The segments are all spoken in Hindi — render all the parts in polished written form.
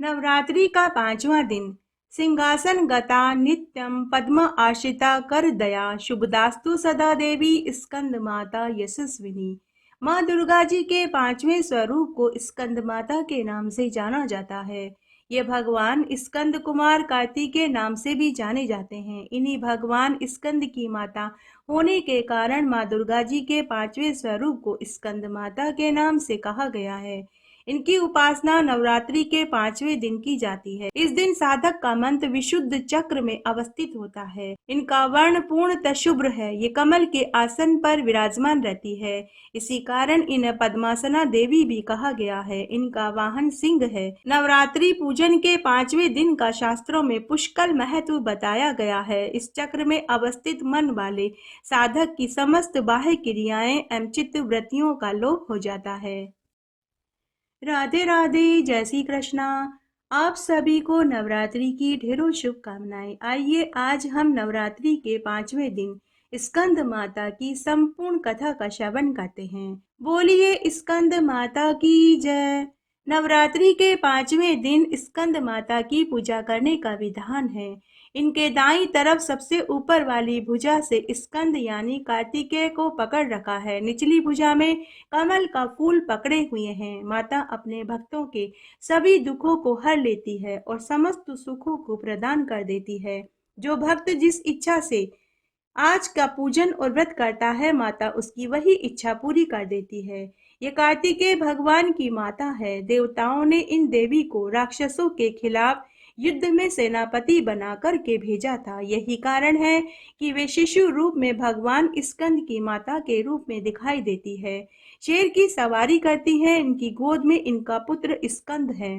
नवरात्रि का 5वां दिन। सिंहासन गता नित्यं पद्म आश्रिता कर दया शुभदास्तु सदा देवी स्कंद माता यशस्विनी। माँ दुर्गा जी के 5वें स्वरूप को स्कंद माता के नाम से जाना जाता है। ये भगवान स्कंद कुमार कार्तिकेय नाम से भी जाने जाते हैं। इन्हीं भगवान स्कंद की माता होने के कारण माँ दुर्गा जी के 5वें स्वरूप को स्कंद माता के नाम से कहा गया है। इनकी उपासना नवरात्रि के 5वें दिन की जाती है। इस दिन साधक का मंत्र विशुद्ध चक्र में अवस्थित होता है। इनका वर्ण पूर्णतः शुभ्र है। ये कमल के आसन पर विराजमान रहती है। इसी कारण इन्हें पद्मासना देवी भी कहा गया है। इनका वाहन सिंह है। नवरात्रि पूजन के 5वें दिन का शास्त्रों में पुष्कल महत्व बताया गया है। इस चक्र में अवस्थित मन वाले साधक की समस्त बाह्य क्रियाएं एवं चित्त वृत्तियों का लोप हो जाता है। राधे राधे, जय श्री कृष्णा। आप सभी को नवरात्रि की ढेरों शुभकामनाएं। आइए आज हम नवरात्रि के 5वें दिन स्कंद माता की संपूर्ण कथा का श्रवण करते हैं। बोलिए स्कंद माता की जय। नवरात्रि के 5वें दिन स्कंद माता की पूजा करने का विधान है। इनके दाईं तरफ सबसे ऊपर वाली भुजा से स्कंद यानी कार्तिकेय को पकड़ रखा है। निचली भुजा में कमल का फूल पकड़े हुए हैं। माता अपने भक्तों के सभी दुखों को हर लेती है और समस्त सुखों को प्रदान कर देती है। जो भक्त जिस इच्छा से आज का पूजन और व्रत करता है, माता उसकी वही इच्छा पूरी कर देती है। ये कार्तिकेय भगवान की माता है। देवताओं ने इन देवी को राक्षसों के खिलाफ युद्ध में सेनापति बना करके भेजा था। यही कारण है कि वे शिशु रूप में भगवान स्कंद की माता के रूप में दिखाई देती है। शेर की सवारी करती है। इनकी गोद में इनका पुत्र स्कंद है।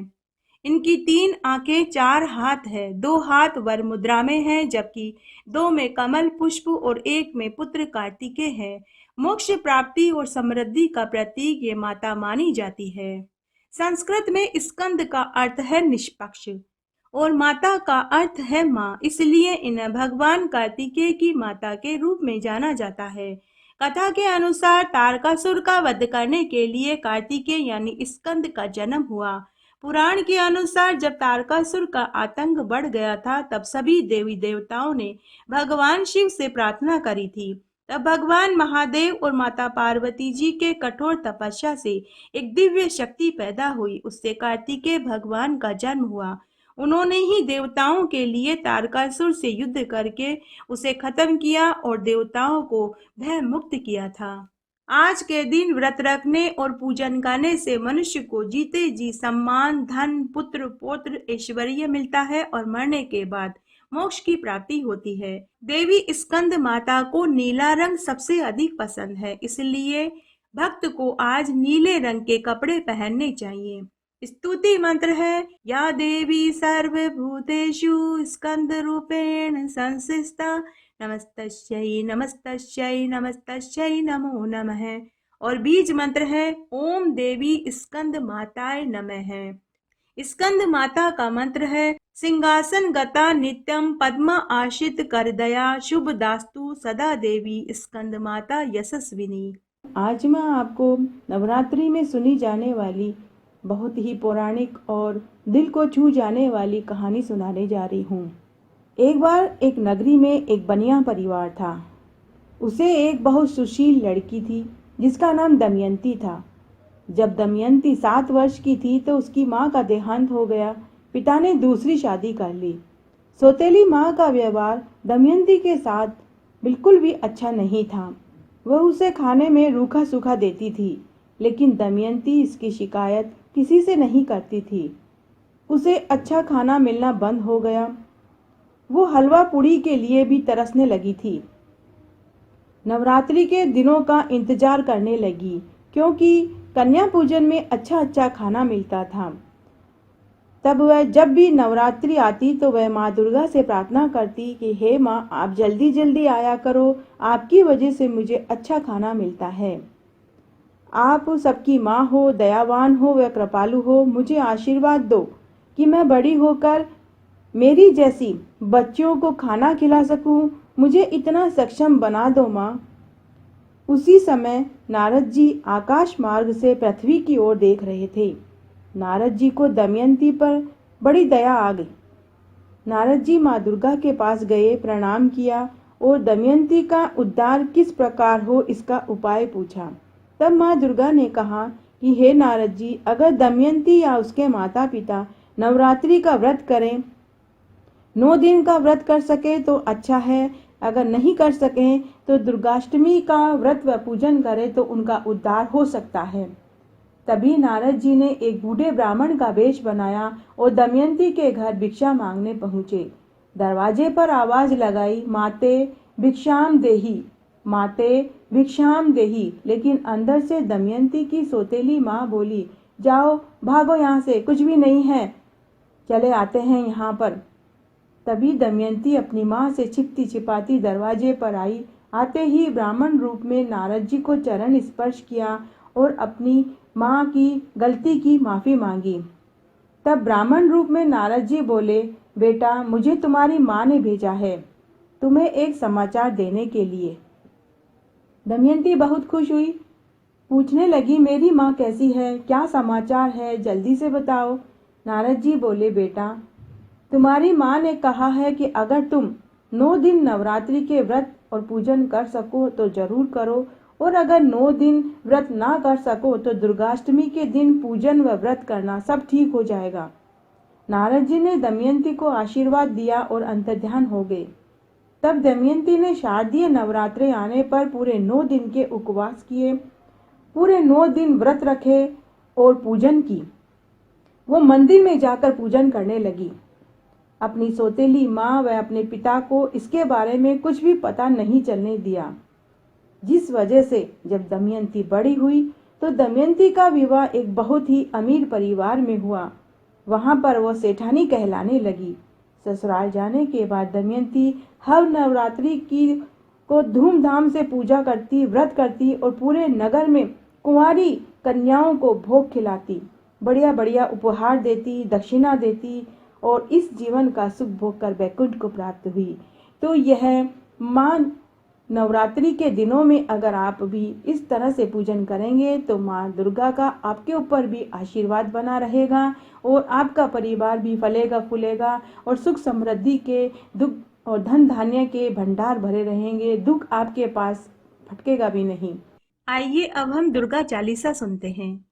इनकी 3 आंखें, 4 हाथ है। 2 हाथ वर मुद्रा में हैं, जबकि 2 में कमल पुष्प और 1 में पुत्र कार्तिकेय है। मोक्ष प्राप्ति और समृद्धि का प्रतीक ये माता मानी जाती है। संस्कृत में स्कंद का अर्थ है निष्पक्ष और माता का अर्थ है माँ, इसलिए इन्हें भगवान कार्तिकेय की माता के रूप में जाना जाता है। कथा के अनुसार तारकासुर का वध करने के लिए कार्तिकेय यानी स्कंद का जन्म हुआ। पुराण के अनुसार जब तारकासुर का आतंक बढ़ गया था, तब सभी देवी देवताओं ने भगवान शिव से प्रार्थना करी थी। तब भगवान महादेव और माता पार्वती जी के कठोर तपस्या से एक दिव्य शक्ति पैदा हुई। उससे कार्तिकेय भगवान का जन्म हुआ। उन्होंने ही देवताओं के लिए तारकासुर से युद्ध करके उसे खत्म किया और देवताओं को भय मुक्त किया था। आज के दिन व्रत रखने और पूजन करने से मनुष्य को जीते जी सम्मान, धन, पुत्र, पौत्र, ऐश्वर्य मिलता है और मरने के बाद मोक्ष की प्राप्ति होती है। देवी स्कंद माता को नीला रंग सबसे अधिक पसंद है, इसलिए भक्त को आज नीले रंग के कपड़े पहनने चाहिए। स्तुति मंत्र है, या देवी सर्वभूतेषु स्कंद रूपेण संस्थिता नमस्तस्यै नमस्तस्यै नमस्तस्यै नमो नमः। और बीज मंत्र है, ओम देवी स्कंद माताय नमः। स्कंद माता का मंत्र है, सिंहासन गता नित्यम पद्म आश्रित कर दया शुभ दास्तु सदा देवी स्कंद माता यशस्विनी। आज मैं आपको नवरात्रि में सुनी जाने वाली बहुत ही पौराणिक और दिल को छू जाने वाली कहानी सुनाने जा रही हूँ। एक बार एक नगरी में एक बनिया परिवार था। उसे एक बहुत सुशील लड़की थी जिसका नाम दमयंती था। जब दमयंती 7 वर्ष की थी तो उसकी माँ का देहांत हो गया। पिता ने दूसरी शादी कर ली। सौतेली माँ का व्यवहार दमयंती के साथ बिल्कुल भी अच्छा नहीं था। वह उसे खाने में रूखा सूखा देती थी, लेकिन दमयंती इसकी शिकायत किसी से नहीं करती थी। उसे अच्छा खाना मिलना बंद हो गया। वो हलवा पूड़ी के लिए भी तरसने लगी थी। नवरात्रि के दिनों का इंतजार करने लगी, क्योंकि कन्या पूजन में अच्छा अच्छा खाना मिलता था। तब वह जब भी नवरात्रि आती तो वह माँ दुर्गा से प्रार्थना करती कि हे माँ, आप जल्दी जल्दी आया करो, आपकी वजह से मुझे अच्छा खाना मिलता है। आप सबकी माँ हो, दयावान हो व कृपालु हो। मुझे आशीर्वाद दो कि मैं बड़ी होकर मेरी जैसी बच्चियों को खाना खिला सकूं। मुझे इतना सक्षम बना दो माँ। उसी समय नारद जी आकाश मार्ग से पृथ्वी की ओर देख रहे थे। नारद जी को दमयंती पर बड़ी दया आ गई। नारद जी माँ दुर्गा के पास गए, प्रणाम किया और दमयंती का उद्धार किस प्रकार हो इसका उपाय पूछा। तब माँ दुर्गा ने कहा कि हे नारद जी, अगर दमयंती या उसके माता पिता नवरात्रि का व्रत करें, 9 दिन का व्रत कर सके तो अच्छा है, अगर नहीं कर सकें तो दुर्गाष्टमी का व्रत व पूजन करें तो उनका उद्धार हो सकता है। तभी नारद जी ने एक बूढ़े ब्राह्मण का वेश बनाया और दमयंती के घर भिक्षा मांगने पहुंचे। दरवाजे पर आवाज लगाई, माते भिक्षाम देही, माते भिक्षाम देही। लेकिन अंदर से दमयंती की सौतेली माँ बोली, जाओ भागो यहाँ से, कुछ भी नहीं है, चले आते हैं यहाँ पर। तभी दमयंती अपनी माँ से छिपती छिपाती दरवाजे पर आई। आते ही ब्राह्मण रूप में नारद जी को चरण स्पर्श किया और अपनी माँ की गलती की माफी मांगी। तब ब्राह्मण रूप में नारद जी बोले, बेटा, मुझे तुम्हारी माँ ने भेजा है तुम्हें एक समाचार देने के लिए। दमयंती बहुत खुश हुई, पूछने लगी, मेरी माँ कैसी है, क्या समाचार है, जल्दी से बताओ। नारद जी बोले, बेटा, तुम्हारी माँ ने कहा है कि अगर तुम 9 दिन नवरात्रि के व्रत और पूजन कर सको तो जरूर करो, और अगर 9 दिन व्रत ना कर सको तो दुर्गाष्टमी के दिन पूजन व व्रत करना, सब ठीक हो जाएगा। नारद जी ने दमयंती को आशीर्वाद दिया और अंतर्ध्यान हो गए। तब दमयंती ने शारदीय नवरात्रे आने पर पूरे 9 दिन के उपवास किए, पूरे 9 दिन व्रत रखे और पूजन की। वो मंदिर में जाकर पूजन करने लगी। अपनी सौतेली माँ व अपने पिता को इसके बारे में कुछ भी पता नहीं चलने दिया, जिस वजह से जब दमयंती बड़ी हुई तो दमयंती का विवाह एक बहुत ही अमीर परिवार में हुआ। वहां पर वो सेठानी कहलाने लगी। ससुराल जाने के बाद दमयंती हर नवरात्रि की को धूमधाम से पूजा करती, व्रत करती और पूरे नगर में कुंवारी कन्याओं को भोग खिलाती, बढ़िया बढ़िया उपहार देती, दक्षिणा देती और इस जीवन का सुख भोग कर वैकुंठ को प्राप्त हुई। तो यह माँ नवरात्रि के दिनों में अगर आप भी इस तरह से पूजन करेंगे तो माँ दुर्गा का आपके ऊपर भी आशीर्वाद बना रहेगा और आपका परिवार भी फलेगा फूलेगा और सुख समृद्धि के, दुख और धन धान्य के भंडार भरे रहेंगे, दुख आपके पास फटकेगा भी नहीं। आइए अब हम दुर्गा चालीसा सुनते हैं।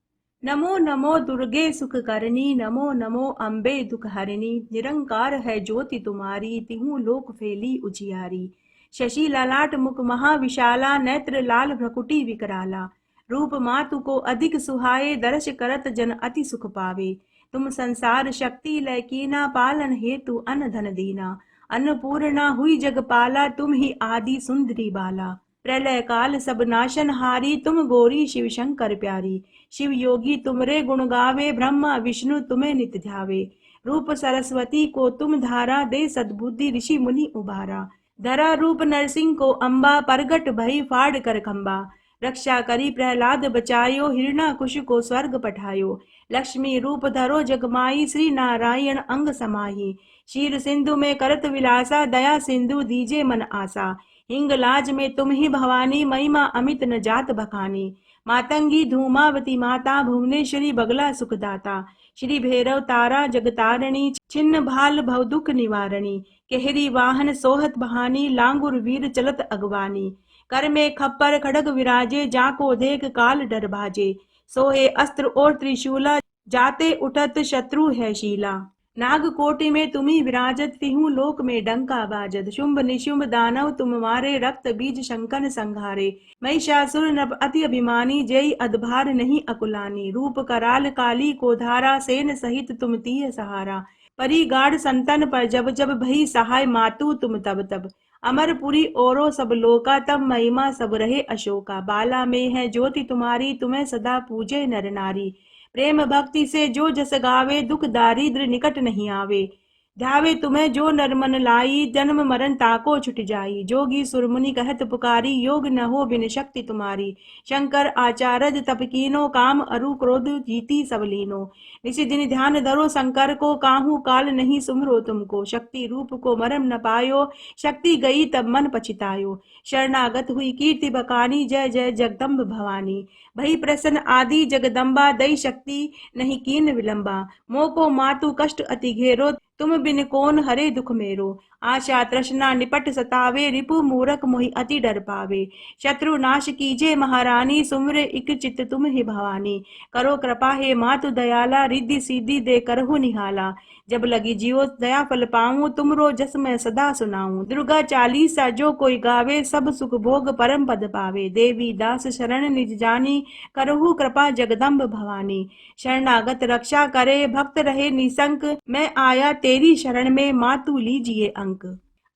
नमो नमो दुर्गे सुख करनी, नमो नमो अम्बे दुख हरिणी, निरंकार है ज्योति तुम्हारी, तिहु लोक फैली उजियारी। शशि ललाट मुख महाविशाला, नेत्र लाल भ्रकुटी विकराला। रूप मातु को अधिक सुहाए, दर्श करत जन अति सुख पावे। तुम संसार शक्ति लय कीना, पालन हेतु अन धन दीना। अन्नपूर्णा हुई जगपाला, तुम ही आदि सुंदरी बाला। प्रलय काल सब नाशन हारी, तुम गौरी शिव शंकर प्यारी। शिव योगी तुमरे गुण गावे, ब्रह्मा विष्णु तुम्हें नित ध्यावे। रूप सरस्वती को तुम धारा, दे सद्बुद्धि ऋषि मुनि उबारा। धरा रूप नरसिंह को अम्बा, परगट भई फाड़ कर खम्बा। रक्षा करी प्रहलाद बचायो, हिरणाकुश को स्वर्ग पठायो। लक्ष्मी रूप धरो जगमाई, श्री नारायण अंग समाही। क्षीर सिंधु में करत विलासा, दया सिंधु दीजे मन आसा। हिंगलाज में तुम ही भवानी, महिमा अमित न जात बखानी। मातंगी धूमावती माता, भुवनेश्वरी बगला सुखदाता। श्री भैरव तारा जगतारणी, छिन्न भाल भव दुख निवारणी। केहरी वाहन सोहत बहानी, लांगुर वीर चलत अगवानी। कर में खप्पर खड़ग विराजे, जाको देख काल डर भाजे। सोहे अस्त्र और त्रिशूला, जाते उठत शत्रु है शीला। नाग कोटि में तुम्ही विराजत, तिहु लोक में डंका बाजत। शुंभ निशुंभ दानव तुम मारे, रक्त बीज शंकर संघारे। महिषासुर नभ अति अभिमानी, जय अधभार नहीं अकुलानी। रूप कराल काली को धारा, सेन सहित तुम तीय सहारा। परी गाढ़ संतन पर जब जब, भई सहाय मातु तुम तब तब। अमरपुरी औरो सब लोका, तब महिमा सब रहे अशोका। बाला में है ज्योति तुम्हारी, तुम्हें सदा पूजे नर नारी। प्रेम भक्ति से जो जस गावे, दुख दारिद्र निकट नहीं आवे। ध्यावे तुम्हें जो नर मन लाई, जन्म मरण ताको छुट जाई। जोगी सुरमुनि कहत पुकारी, योग न हो बिन शक्ति तुम्हारी। शंकर आचारज तप कीनो, काम अरु क्रोध जीती सब लीनो। निशि दिन ध्यान धरो शंकर को, काहू काल नहीं सुमरो तुमको। शक्ति रूप को मरम न पायो, शक्ति गई तब मन पछितायो। शरणागत हुई कीर्ति बकानी, जय जय जगदम्ब भवानी। भई प्रसन्न आदि जगदम्बा, दई शक्ति नहीं कीन विलंबा। मोको मातु कष्ट अति घेरो, तुम बिन कोन हरे दुख मेरो। आशा तृष्णा निपट सतावे, रिपु मूरख मोहि अति डर पावे। शत्रु नाश कीजे महारानी, सुमिर इक चित तुम ही भवानी। करो कृपा हे मातु दयाला, रिद्धि सीधी दे करहु निहाला। जब लगी जियो दया फल पाऊं, तुमरो जस मैं सदा सुनाऊं। दुर्गा चालीसा जो कोई गावे, सब सुख भोग परम पद पावे। देवी दास शरण निज जानी, करहु कृपा जगदम्ब भवानी। शरणागत रक्षा करे, भक्त रहे निसंक। मैं आया तेरी शरण में, मातु लीजिए अंक।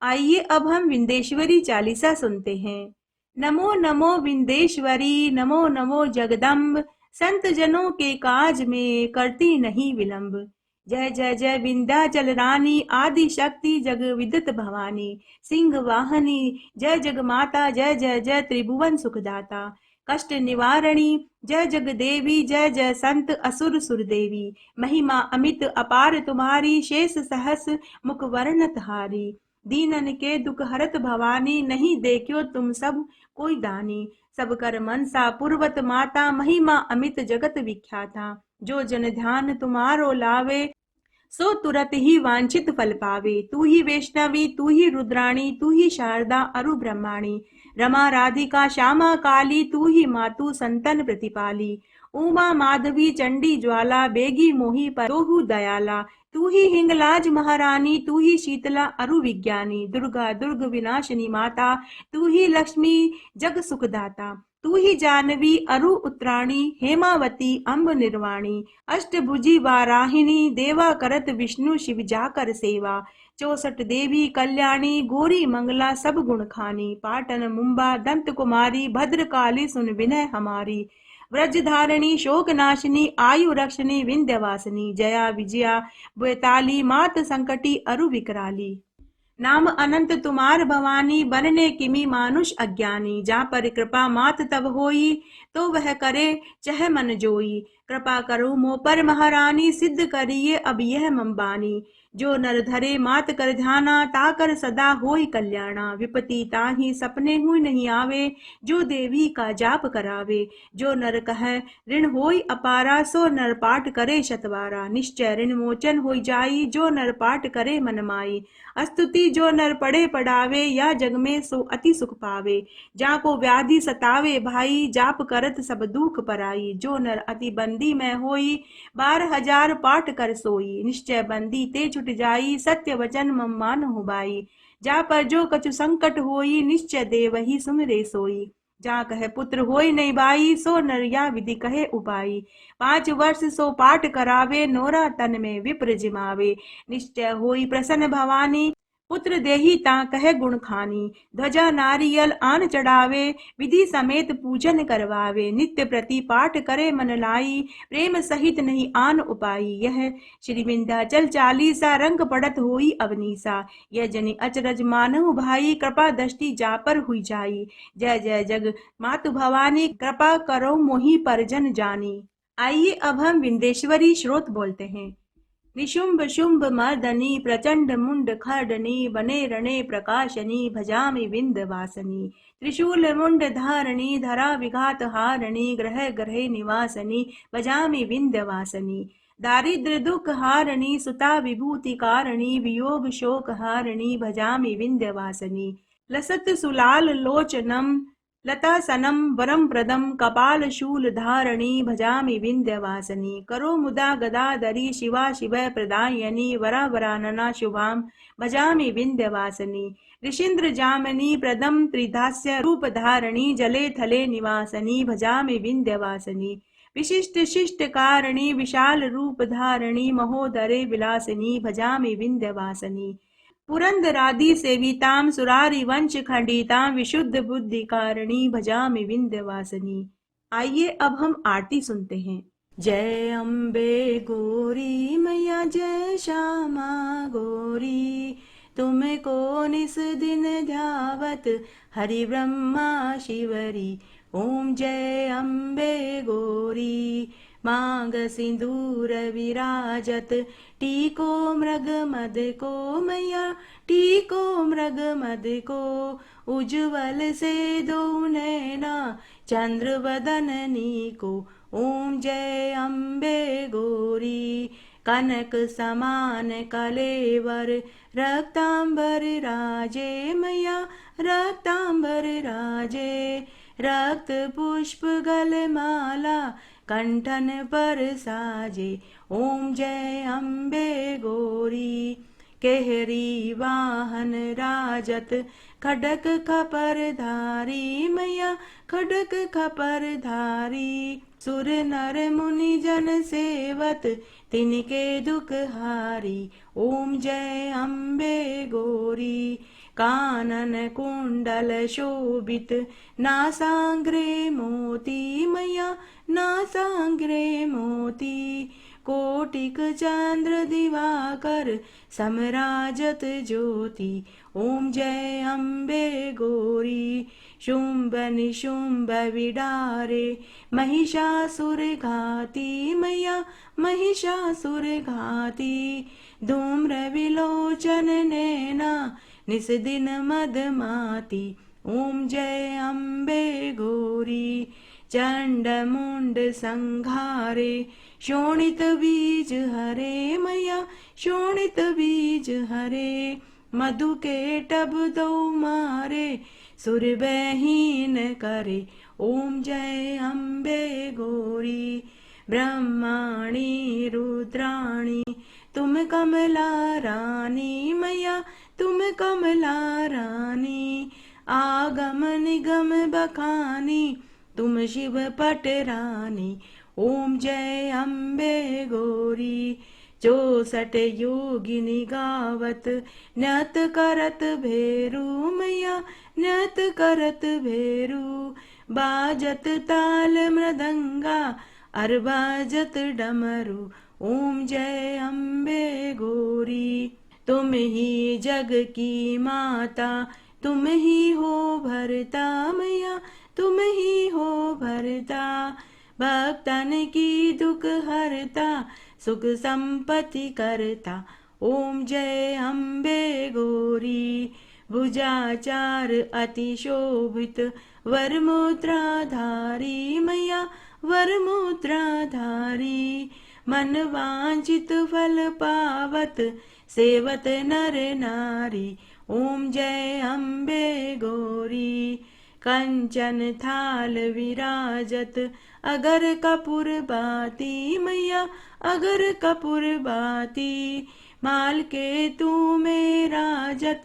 आइए अब हम विंदेश्वरी चालीसा सुनते हैं। नमो नमो विंदेश्वरी, नमो नमो जगदम्ब। संत जनों के काज में करती नहीं विलंब। जय जय जय विंध्याचल रानी, आदि शक्ति जग विदित भवानी। सिंह वाहनी जय जग माता, जय जय जय त्रिभुवन सुखदाता। कष्ट निवारणी जय जग देवी, जय जय संत असुर सुर देवी। महिमा अमित अपार तुम्हारी, शेष सहस मुख वर्णत हारी। दीनन के दुख हरत भवानी, नहीं देखियो तुम सब कोई दानी। सब कर मनसा पूर्वत माता, महिमा अमित जगत विख्याता। जो जन ध्यान तुम्हारो लावे, सो तुरत ही वांछित फल पावे। तू ही वैष्णवी, तू ही रुद्राणी, तू ही शारदा अरु ब्रह्माणी। रमा राधिका श्यामा काली, तू ही मातु संतन प्रतिपाली। उमा माधवी चंडी ज्वाला, बेगी मोही पर तोहु दयाला। तू ही हिंगलाज महारानी, तू ही शीतला अरु विज्ञानी। दुर्गा दुर्ग विनाशिनी माता, तू ही लक्ष्मी जग सुखदाता। तू ही जानवी अरु उत्तराणी, हेमावती अम्ब निर्वाणी। अष्टभुजी वाराहिणी, देवा करत विष्णु शिव जाकर सेवा। 64 देवी कल्याणी, गौरी मंगला सब गुण खानी। पाटन मुंबा दंत कुमारी, भद्रकाली सुन विनय हमारी। व्रजधारिणी शोक नाशिनी, आयु रक्षिणी विंध्यवासिनी। जया विजया बेताली, मात संकटी अरु विकराली। नाम अनंत तुम्हार भवानी, बनने किमी मानुष अज्ञानी। जा पर कृपा मात तब होई, तो वह करे चह मन जोई। कृपा करो मो पर महारानी, सिद्ध करिए अब यह मंबानी। जो नर धरे मात कर ध्याना, ताकर सदा होई कल्याणा। विपति ताहि सपने हुई नहीं आवे, जो देवी का जाप करावे। जो नर कह ऋण होई अपारा, सो नर पाठ करे शतवारा। निश्चय ऋण मोचन होई जाई, जो नर पाठ करे मन माई। स्तुति जो नर पढ़े पढ़ावे, या जग में सो अति सुख पावे। जाको व्याधि सतावे भाई, जाप करत सब दुख पराई। जो नर अति बंदी में होई, 12,000 पाठ कर सोई। निश्चय बंदी ते छुट जाई, सत्य वचन मम मानहु बाई। जा पर जो कछु संकट होई, निश्चय देवहि सुमिरे सोई। जा कहे पुत्र होई नहीं बाई, सो नर या विधि कहे उपाई। 5 वर्ष सो पाठ करावे, नोरा तन में विप्र जिमावे। निश्चय होई प्रसन्न भवानी, पुत्र देही ता कहे गुण खानी। ध्वजा नारियल आन चढ़ावे, विधि समेत पूजन करवावे। नित्य प्रति पाठ करे मन लाई, प्रेम सहित नहीं आन उपाई। यह श्री विंध्याचल चालीसा, रंग पड़त होई अवनीसा। यह जनि अचरज मानहु भाई, कृपा दृष्टि जा पर हुई जाई। जय जय जग मातु भवानी, कृपा करो मोहि पर जन जानी। आइए अब हम विंध्येश्वरी श्रोत बोलते हैं। निशुंभ शुंभ मर्दनी, प्रचंड मुंड खर्डनी। बने रणे प्रकाशनी, भजामि विंध्यवासिनी। त्रिशूल मुंड धारणी, धरा विघात हारणी। ग्रह ग्रहे निवासनी, भजामि विंध्यवासिनी। दारिद्र दुख हारणी, सुता विभूति कारिणी। वियोग शोक हारणी, भजामि विंध्यवासिनी। लसत सुलाल लोचनम, लतासनम वरम प्रदम। कपाल शूल धारणी, भजामि विंध्यवासिनी। करो मुदा गदाधरी, शिवा शिव प्रदायनी। वरा वरानना शुभाम, भजामि विंध्यवासिनी। ऋषीन्द्र जामिनी प्रदम, त्रिधास्य रूप धारणी। जले थले निवासनी, भजामि विंध्यवासिनी। विशिष्ट शिष्ट कारिणी, विशाल रूप धारणी। महोदरे विलासिनी, भजामि विंध्यवासिनी। पुरंदरादि सेविताम, सुरारि वंश खंडिताम। विशुद्ध बुद्धि कारिणी, भजामि विंध्यवासिनी। आइए अब हम आरती सुनते हैं। जय अम्बे गौरी मैया जय श्यामा गौरी, तुमको निस दिन ध्यावत हरि ब्रह्मा शिवरी। ओम जय अम्बे गौरी। मांग सिंदूर विराजत टीको मृग मद को मैया, टीको मृग मद को। उज्ज्वल से दो नैना चंद्र वदननी को। ओम जय अम्बे गौरी। कनक समान कलेवर रक्तांबर राजे मैया, रक्तांबर राजे। रक्त पुष्प गलमाला कंठन पर साजे। ओम जय अम्बे गौरी। केहरी वाहन राजत खडक खपर धारी मैया, खडक खपर धारी। सुर नर मुनि जन सेवत तिनके दुख हारी। ओम जय अम्बे गौरी। कानन कुंडल शोभित नासाग्रे मोती मैया, नासाग्रे मोती। कोटिक चंद्र दिवाकर समराजत ज्योति। ओम जय अम्बे गौरी। शुंभ निशुंभ विडारे महिषासुर घाती मैया, महिषासुर घाती। धूम्र विलोचन नैना निस दिन मदमाती। ओम जय अम्बे गौरी। चंड मुंड संघारे शोणित बीज हरे मैया, शोणित बीज हरे। मधु के टब दो मारे सुर बहीन करे। ओम जय अम्बे गौरी। ब्रह्माणी रुद्राणी तुम कमला रानी मैया, तुम कमला रानी। आगम निगम बखानी तुम शिव पटरानी। ओम जय अम्बे गौरी। 64 योगिनी गावत नत करत भेरू मैया, नत करत भेरू। बाजत ताल मृदंगा अर बाजत डमरू। ओम जय अम्बे गौरी। तुम ही जग की माता, तुम ही हो भरता मैया, तुम ही हो भरता। भक्तन की दुख हरता, सुख संपत्ति करता। ओम जय अम्बे गौरी। भुजाचार अति शोभित वरमुद्राधारी मैया, वरमुद्राधारी। मन वांछित फल पावत सेवत नर नारी। ओम जय अम्बे गौरी। कंचन थाल विराजत अगर कपूर बाती मैया, अगर कपूर बाती। माल के तू मेरा जत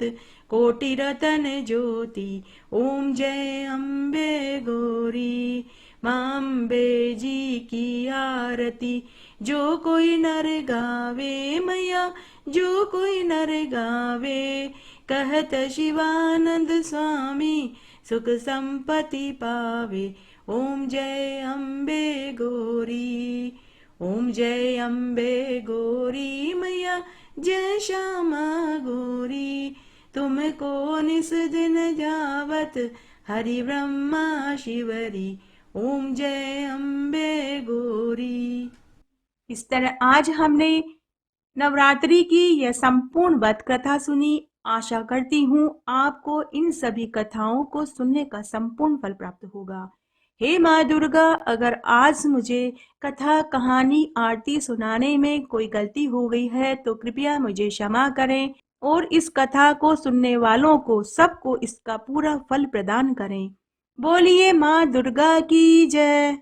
कोटि रतन ज्योति। ओम जय अम्बे गौरी। मां अम्बे जी की आरती जो कोई नर गावे मैया, जो कोई नर गावे। कहत शिवानंद स्वामी सुख संपत्ति पावे। ओम जय अम्बे गौरी। ओम जय अम्बे गौरी मैया, जय श्यामा गौरी। तुमको निस दिन जावत हरि ब्रह्मा शिवरी। ओम जय अम्बे गौरी। इस तरह आज हमने नवरात्रि की यह संपूर्ण व्रत कथा सुनी। आशा करती हूँ आपको इन सभी कथाओं को सुनने का संपूर्ण फल प्राप्त होगा। हे माँ दुर्गा, अगर आज मुझे कथा, कहानी, आरती सुनाने में कोई गलती हो गई है तो कृपया मुझे क्षमा करें और इस कथा को सुनने वालों को सबको इसका पूरा फल प्रदान करें। बोलिए माँ दुर्गा की जय।